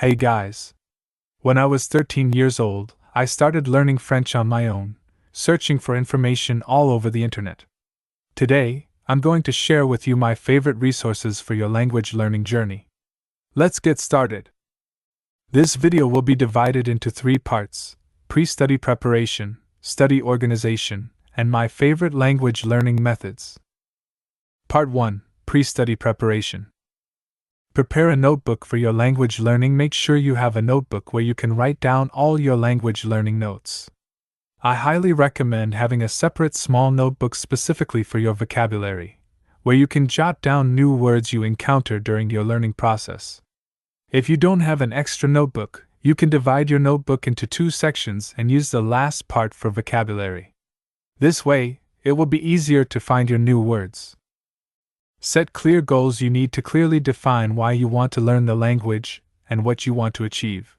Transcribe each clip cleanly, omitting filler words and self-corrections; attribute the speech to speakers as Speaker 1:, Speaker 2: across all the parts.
Speaker 1: Hey guys! When I was 13 years old, I started learning French on my own, searching for information all over the internet. Today, I'm going to share with you my favorite resources for your language learning journey. Let's get started. This video will be divided into 3 parts: pre-study preparation, study organization, and my favorite language learning methods. Part 1: Pre-study preparation. Prepare a notebook for your language learning. Make sure you have a notebook where you can write down all your language learning notes. I highly recommend having a separate small notebook specifically for your vocabulary, where you can jot down new words you encounter during your learning process. If you don't have an extra notebook, you can divide your notebook into 2 sections and use the last part for vocabulary. This way, it will be easier to find your new words. Set clear goals. You need to clearly define why you want to learn the language and what you want to achieve.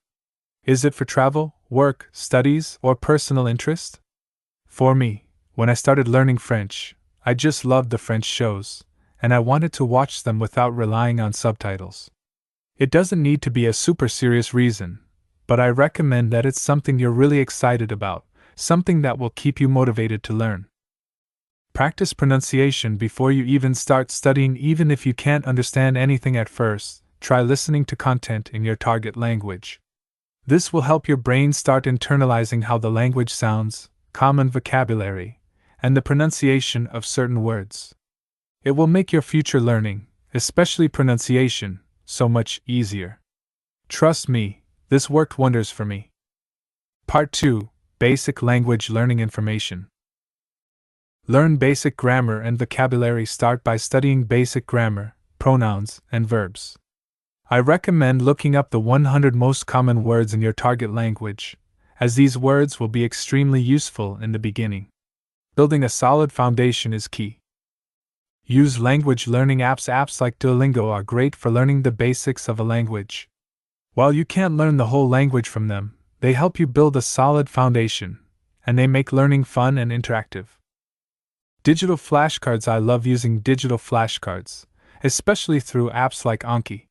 Speaker 1: Is it for travel, work, studies, or personal interest? For me, when I started learning French, I just loved the French shows, and I wanted to watch them without relying on subtitles. It doesn't need to be a super serious reason, but I recommend that it's something you're really excited about, something that will keep you motivated to learn. Practice pronunciation before you even start studying. Even if you can't understand anything at first, try listening to content in your target language. This will help your brain start internalizing how the language sounds, common vocabulary, and the pronunciation of certain words. It will make your future learning, especially pronunciation, so much easier. Trust me, this worked wonders for me. Part 2: Basic language learning information. Learn basic grammar and vocabulary. Start by studying basic grammar, pronouns, and verbs. I recommend looking up the 100 most common words in your target language, as these words will be extremely useful in the beginning. Building a solid foundation is key. Use language learning apps. Apps like Duolingo are great for learning the basics of a language. While you can't learn the whole language from them, they help you build a solid foundation, and they make learning fun and interactive. Digital flashcards. I love using digital flashcards, especially through apps like Anki.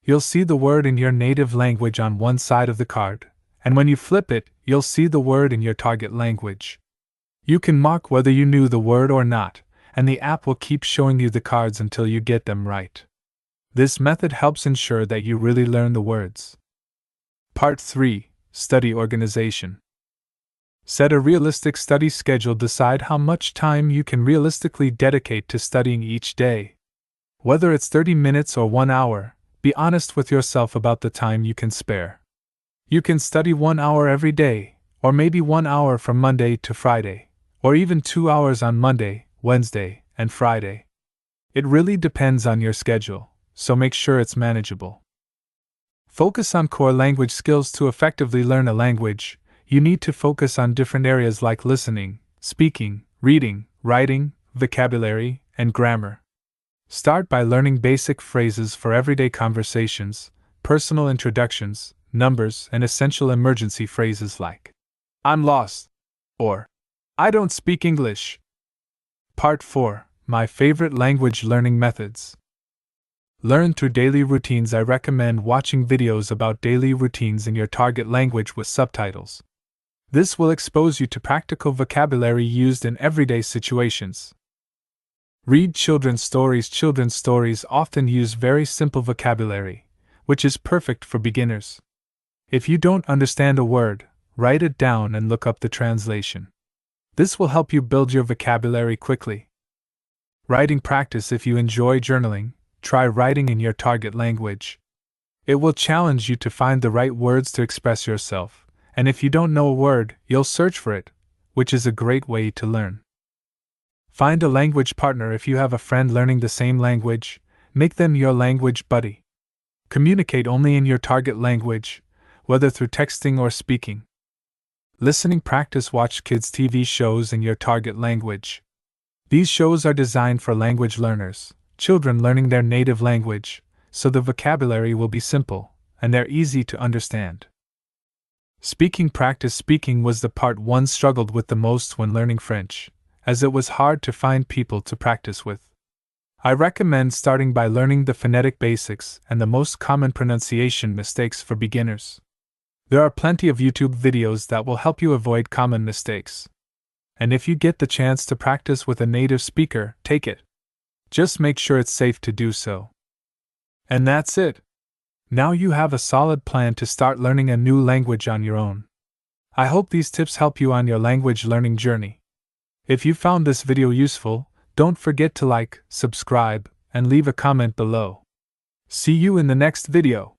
Speaker 1: You'll see the word in your native language on one side of the card, and when you flip it, you'll see the word in your target language. You can mark whether you knew the word or not, and the app will keep showing you the cards until you get them right. This method helps ensure that you really learn the words. Part 3: Study organization. Set a realistic study schedule. Decide how much time you can realistically dedicate to studying each day. Whether it's 30 minutes or 1 hour, be honest with yourself about the time you can spare. You can study 1 hour every day, or maybe 1 hour from Monday to Friday, or even 2 hours on Monday, Wednesday, and Friday. It really depends on your schedule, so make sure it's manageable. Focus on core language skills. To effectively learn a language, you need to focus on different areas like listening, speaking, reading, writing, vocabulary, and grammar. Start by learning basic phrases for everyday conversations, personal introductions, numbers, and essential emergency phrases like "I'm lost" or "I don't speak English." Part 4: My favorite language learning methods. Learn through daily routines. I recommend watching videos about daily routines in your target language with subtitles. This will expose you to practical vocabulary used in everyday situations. Read children's stories. Children's stories often use very simple vocabulary, which is perfect for beginners. If you don't understand a word, write it down and look up the translation. This will help you build your vocabulary quickly. Writing practice. If you enjoy journaling, try writing in your target language. It will challenge you to find the right words to express yourself. And if you don't know a word, you'll search for it, which is a great way to learn. Find a language partner. If you have a friend learning the same language, make them your language buddy. Communicate only in your target language, whether through texting or speaking. Listening practice. Watch kids' TV shows in your target language. These shows are designed for language learners, children learning their native language, so the vocabulary will be simple, and they're easy to understand. Speaking practice. Speaking was the part one struggled with the most when learning French, as it was hard to find people to practice with. I recommend starting by learning the phonetic basics and the most common pronunciation mistakes for beginners. There are plenty of YouTube videos that will help you avoid common mistakes. And if you get the chance to practice with a native speaker, take it. Just make sure it's safe to do so. And that's it. Now you have a solid plan to start learning a new language on your own. I hope these tips help you on your language learning journey. If you found this video useful, don't forget to like, subscribe, and leave a comment below. See you in the next video.